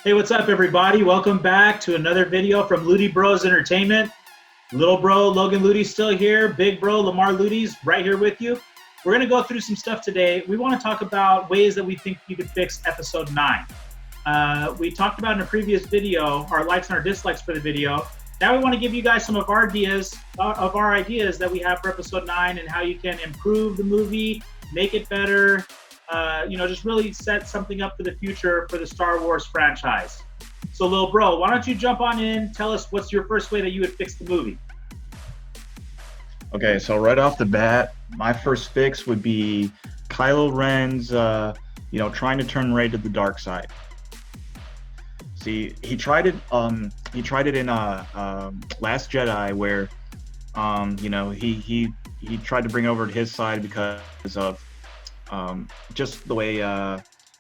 Hey, what's up, everybody? Welcome back to another video from Ludy Bros Entertainment. Little bro Logan Ludy's still here. Big bro Lamar Ludy's right here with you. We're going to go through some stuff today. We want to talk about ways that we think you could fix episode 9. We talked about in a previous video our likes and our dislikes for the video. Now we want to give you guys some of our ideas that we have for episode 9 and how you can improve the movie, make it better, just really set something up for the future for the Star Wars franchise. So, little bro, why don't you jump on in? Tell us what's your first way that you would fix the movie. Okay, so right off the bat, my first fix would be Kylo Ren's, trying to turn Rey to the dark side. See, he tried it. He tried it in Last Jedi, where, he tried to bring it over to his side because of just the way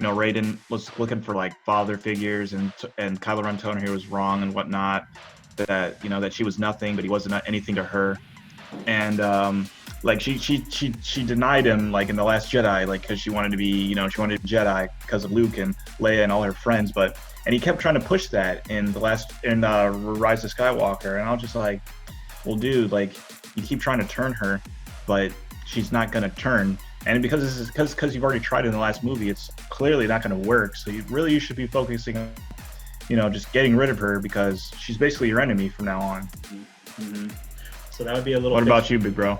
Raiden was looking for like father figures, and Kylo Ren told her he was wrong and whatnot, that she was nothing, but he wasn't anything to her, and she denied him like in the Last Jedi, like because she wanted to be she wanted to be Jedi because of Luke and Leia and all her friends, and he kept trying to push that in Rise of Skywalker, and I was just like, well, dude, like you keep trying to turn her, but she's not gonna turn. And because you've already tried it in the last movie, it's clearly not going to work. So you should be focusing on, just getting rid of her, because she's basically your enemy from now on. Mm-hmm. So that would be a little. What about you, big bro?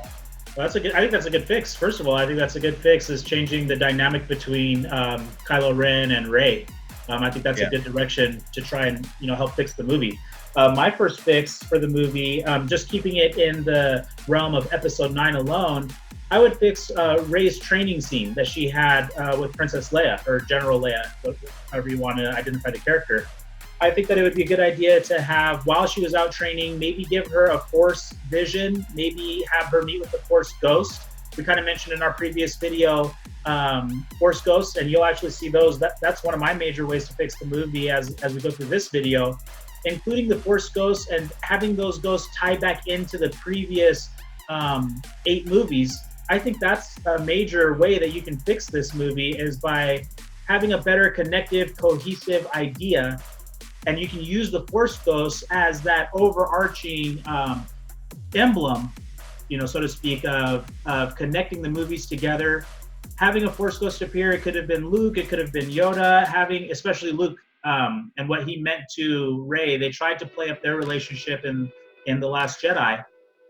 Well, I think that's a good fix. First of all, I think that's a good fix, is changing the dynamic between Kylo Ren and Rey. I think that's a good direction to try and help fix the movie. My first fix for the movie, just keeping it in the realm of Episode 9 alone, I would fix Rey's training scene that she had with Princess Leia, or General Leia, however you want to identify the character. I think that it would be a good idea to have, while she was out training, maybe give her a Force vision, maybe have her meet with the Force Ghost. We kind of mentioned in our previous video Force Ghosts, and you'll actually see those. That's one of my major ways to fix the movie as we go through this video, including the Force Ghosts and having those ghosts tie back into the previous 8 movies. I think that's a major way that you can fix this movie, is by having a better connective, cohesive idea, and you can use the Force Ghosts as that overarching emblem, so to speak, of connecting the movies together. Having a Force Ghost appear, it could have been Luke, it could have been Yoda, especially Luke and what he meant to Rey. They tried to play up their relationship in The Last Jedi.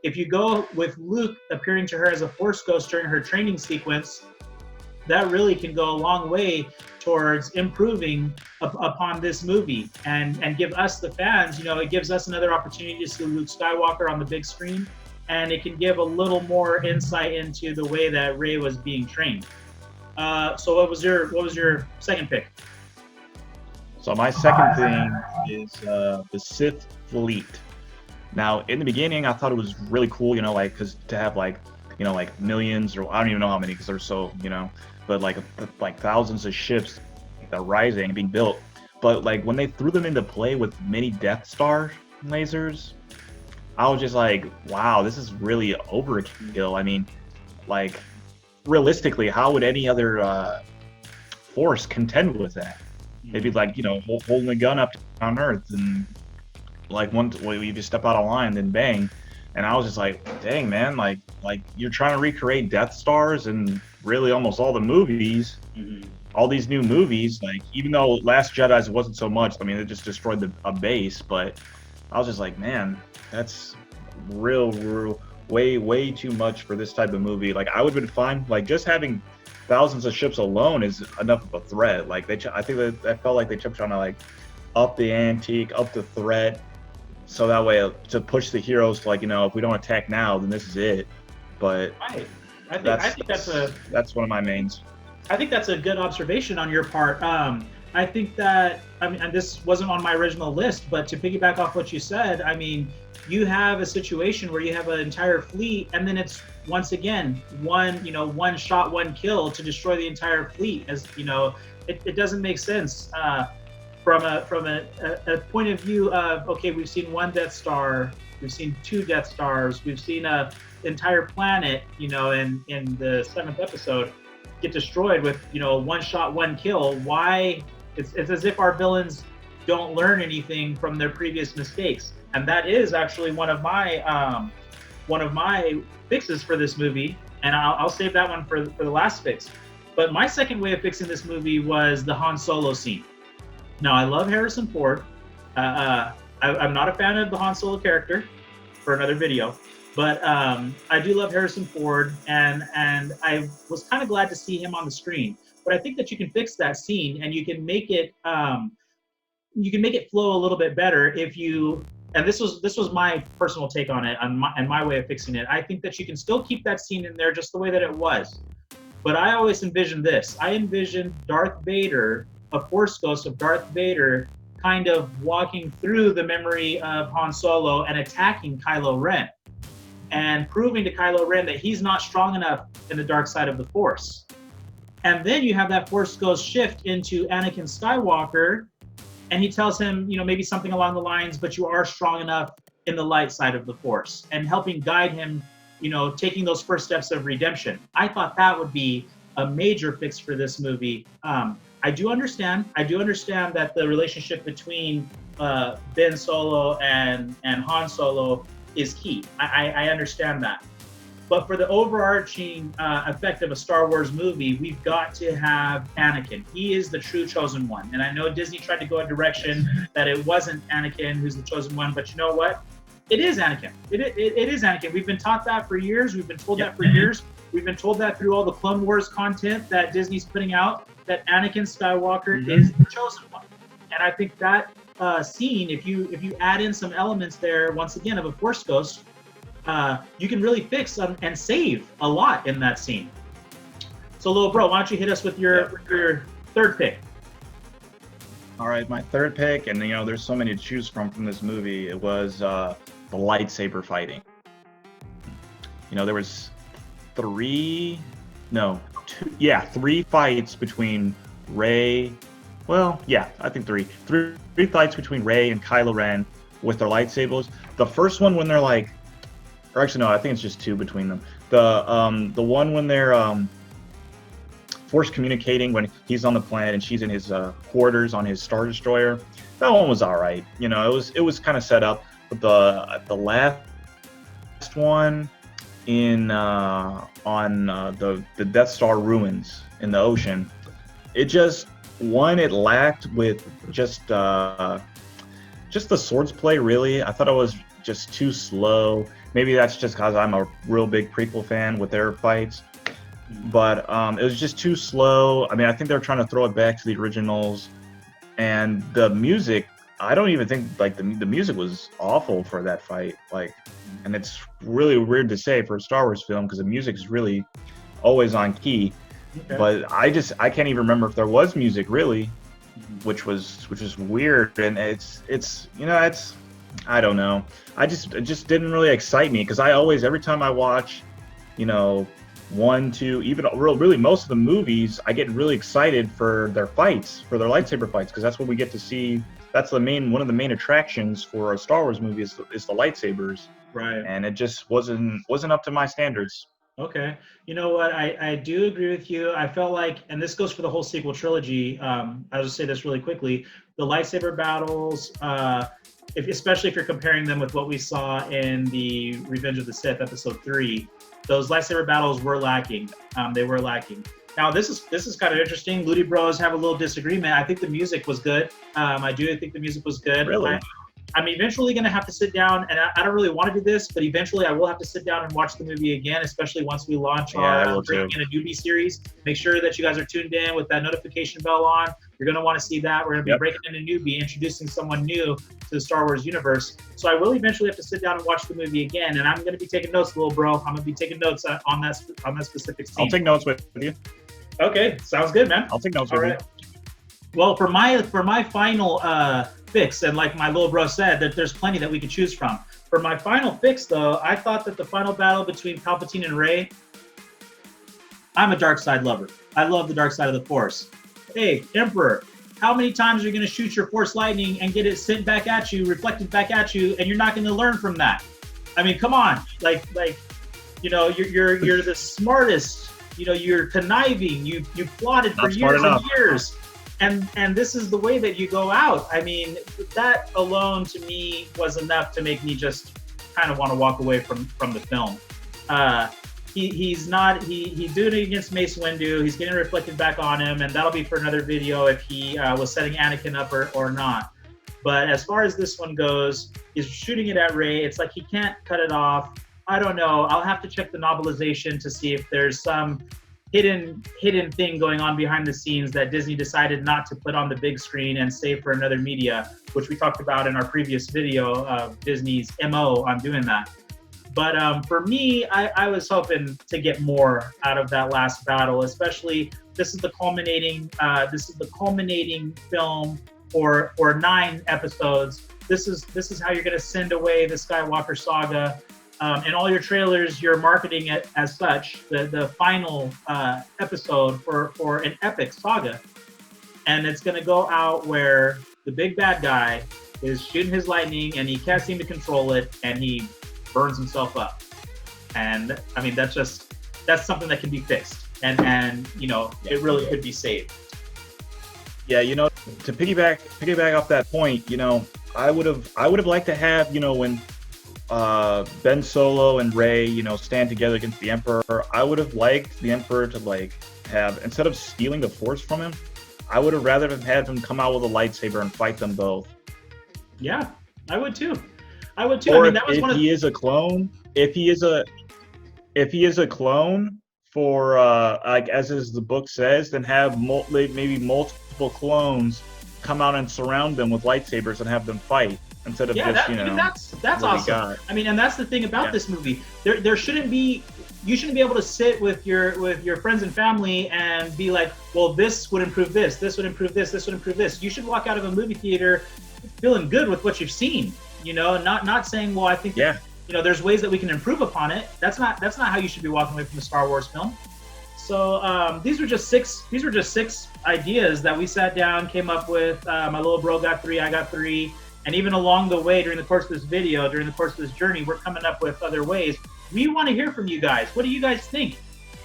If you go with Luke appearing to her as a Force Ghost during her training sequence, that really can go a long way towards improving upon this movie and give us, the fans, it gives us another opportunity to see Luke Skywalker on the big screen, and it can give a little more insight into the way that Rey was being trained. So what was your second pick? So my second thing is the Sith fleet. Now, in the beginning, I thought it was really cool, because to have like millions, or I don't even know how many, because they're so, but like thousands of ships that are rising and being built. But like when they threw them into play with mini Death Star lasers, I was just like, wow, this is really overkill. I mean, like realistically, how would any other force contend with that? Maybe like holding a gun up on Earth, and like you just step out of line, then bang. And I was just like, dang, man, like you're trying to recreate Death Stars and really almost all the movies, all these new movies. Like, even though Last Jedi's wasn't so much, I mean, it just destroyed a base. But I was just like, man, that's real way too much for this type of movie. Like, I would have been fine. Like, just having thousands of ships alone is enough of a threat. Like, I think that felt like they kept trying to like up the ante, up the threat, so that way to push the heroes to if we don't attack now, then this is it. But right. I think that's one of my mains. I think that's a good observation on your part. I think that, and this wasn't on my original list, but to piggyback off what you said, you have a situation where you have an entire fleet, and then it's once again one shot, one kill to destroy the entire fleet. As it doesn't make sense. From a point of view of, okay, we've seen one Death Star, we've seen 2 Death Stars, we've seen a entire planet, in the 7th episode, get destroyed with one shot, one kill. Why? It's as if our villains don't learn anything from their previous mistakes. And that is actually one of my fixes for this movie. And I'll save that one for the last fix. But my second way of fixing this movie was the Han Solo scene. Now, I love Harrison Ford. I'm not a fan of the Han Solo character, for another video, but I do love Harrison Ford, and I was kind of glad to see him on the screen. But I think that you can fix that scene, and you can make it flow a little bit better if you. And this was my personal take on it, and my way of fixing it. I think that you can still keep that scene in there just the way that it was. But I always envisioned this. I envisioned Darth Vader, a Force ghost of Darth Vader, kind of walking through the memory of Han Solo and attacking Kylo Ren, and proving to Kylo Ren that he's not strong enough in the dark side of the Force. And then you have that Force ghost shift into Anakin Skywalker, and he tells him, maybe something along the lines, but you are strong enough in the light side of the Force, and helping guide him, taking those first steps of redemption. I thought that would be a major fix for this movie. I do understand that the relationship between Ben Solo and Han Solo is key. I understand that. But for the overarching effect of a Star Wars movie, we've got to have Anakin. He is the true chosen one. And I know Disney tried to go a direction that it wasn't Anakin who's the chosen one, but you know what? It is Anakin. It is Anakin. We've been taught that for years. We've been told that for years. We've been told that through all the Clone Wars content that Disney's putting out, that Anakin Skywalker is the chosen one. And I think that scene, if you add in some elements there, once again, of a Force ghost, you can really fix and save a lot in that scene. So, Lil Bro, why don't you hit us with your third pick? All right, my third pick, and there's so many to choose from this movie. It was the lightsaber fighting. There was three fights between Rey. Well, yeah, I think three fights between Rey and Kylo Ren with their lightsabers. The first one when they're like, or actually no, I think it's just two between them. The one when they're Force communicating when he's on the planet and she's in his quarters on his Star Destroyer. That one was all right. It was kind of set up. But the last one in on the Death Star ruins in the ocean, it lacked with just the swords play. Really, I thought it was just too slow. Maybe that's just because I'm a real big prequel fan with their fights. But it was just too slow. I mean, I think they're trying to throw it back to the originals. And the music, I don't even think, the music was awful for that fight. And it's really weird to say for a Star Wars film because the music is really always on key. Okay. But I can't even remember if there was music really, which was weird. And it's I don't know. It just didn't really excite me because every time I watch, 1, 2, even really most of the movies, I get really excited for their fights, for their lightsaber fights, because that's what we get to see. That's one of the main attractions for a Star Wars movie is the lightsabers. Right. And it just wasn't up to my standards. Okay. You know what? I do agree with you. I felt like, and this goes for the whole sequel trilogy. I'll just say this really quickly. The lightsaber battles, especially if you're comparing them with what we saw in the Revenge of the Sith episode 3, those lightsaber battles were lacking. They were lacking. Now this is kind of interesting. Ludy Bros have a little disagreement. I think the music was good. I do think the music was good. Really? I'm eventually going to have to sit down, and I don't really want to do this, but eventually I will have to sit down and watch the movie again, especially once we launch our Breaking in a Newbie series. Make sure that you guys are tuned in with that notification bell on. You're going to want to see that. We're going to be Breaking in a Newbie, introducing someone new to the Star Wars universe. So I will eventually have to sit down and watch the movie again, and I'm going to be taking notes, little bro. I'm going to be taking notes on that specific scene. I'll take notes with you. Okay, sounds good, man. I'll take notes with you. Well, for my final fix, and like my little bro said, that there's plenty that we could choose from. For my final fix, though, I thought that the final battle between Palpatine and Rey, I'm a dark side lover. I love the dark side of the Force. Hey, Emperor, how many times are you going to shoot your Force lightning and get it sent back at you, reflected back at you, and you're not going to learn from that? I mean, come on, you're the smartest. You're conniving. You plotted for years and years. and this is the way that you go out. I mean, that alone to me was enough to make me just kind of want to walk away from the film. He's doing it against Mace Windu. He's getting reflected back on him, and that'll be for another video if he was setting Anakin up or not. But as far as this one goes, he's shooting it at Rey. It's like he can't cut it off. I don't know. I'll have to check the novelization to see if there's some hidden thing going on behind the scenes that Disney decided not to put on the big screen and save for another media, which we talked about in our previous video of Disney's MO on doing that. But for me, I was hoping to get more out of that last battle, especially this is the culminating film for 9 episodes. This is how you're going to send away the Skywalker saga. In all your trailers, you're marketing it as such, the final episode for an epic saga. And it's going to go out where the big bad guy is shooting his lightning and he can't seem to control it, and he burns himself up. And I mean, that's something that can be fixed, and it really could be saved. Yeah, to piggyback off that point, I would have liked to have, when Ben Solo and Rey, stand together against the Emperor. I would have liked the Emperor to have, instead of stealing the Force from him, I would have rather have had him come out with a lightsaber and fight them both. Yeah, I would too. Or I mean, that was if he is a clone, if he is a clone for as the book says, then have maybe multiple clones come out and surround them with lightsabers and have them fight instead of that's awesome. I mean, and that's the thing about this movie. You shouldn't be able to sit with your friends and family and be like, well, this would improve this would improve this would improve this. You should walk out of a movie theater feeling good with what you've seen. Not saying, well, I think there's ways that we can improve upon it. That's not how you should be walking away from a Star Wars film. So these were just 6 ideas that we sat down, came up with. My little bro got 3, I got 3, and even along the way during the course of this video, during the course of this journey, we're coming up with other ways. We want to hear from you guys. What do you guys think?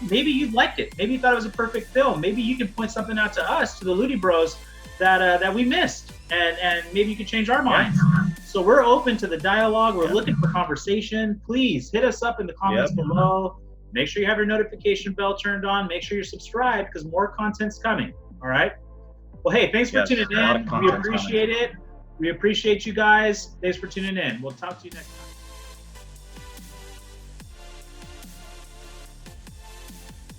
Maybe you liked it. Maybe you thought it was a perfect film. Maybe you can point something out to us, to the Ludy Bros, that we missed, and maybe you could change our minds. So we're open to the dialogue. We're looking for conversation. Please hit us up in the comments below. Make sure you have your notification bell turned on. Make sure you're subscribed, because more content's coming. All right. Well, hey, thanks for tuning in. We appreciate it. We appreciate you guys. Thanks for tuning in. We'll talk to you next time.